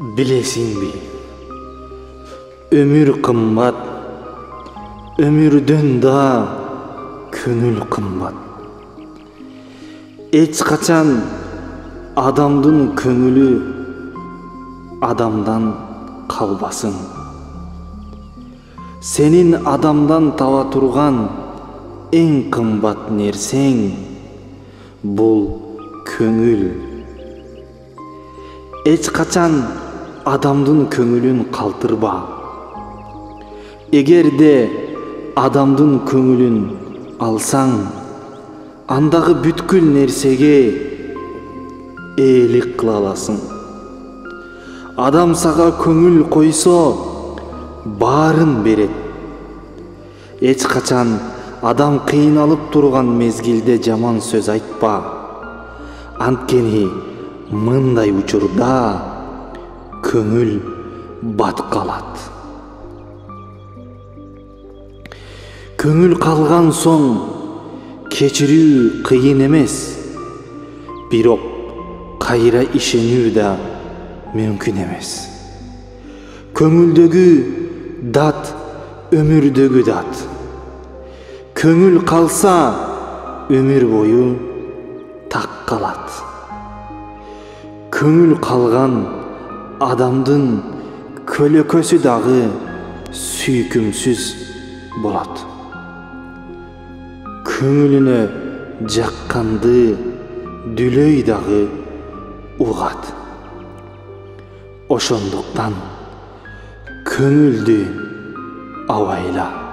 Bilesingbi, ömür kımbat, ömürden da könül kımbat. Hiç kaçan adamdın köngülü adamdan kalbasın. Senin adamdan tawa turgan en kımbat nerseң bul köngül. Hiç kaçan adamdın köngülün kалтырба. Эгерде adamdın köngülün алсаң, андагы бүткүл нерсеге ээлик кыла аласың. Адам сага көңүл койсо, баарын берет. Эч качан адам кыйналып турган мезгилде жаман сөз айтпа. Анткени мындай учурда көңүл баткалат. Көңүл калган соң кечирүү кыйын эмес, бирок кайра ишенүү да мүмкүн эмес. Көңүлдөгү дат өмүрдөгү дат. Көңүл калса өмүр бою так калат. Көңүл калган адамдын көлөкөсү дагы сүйкүмсүз болот. Көңүлүнө жакканды дүлөй дагы угат. Ошондуктан көңүлдү абайла.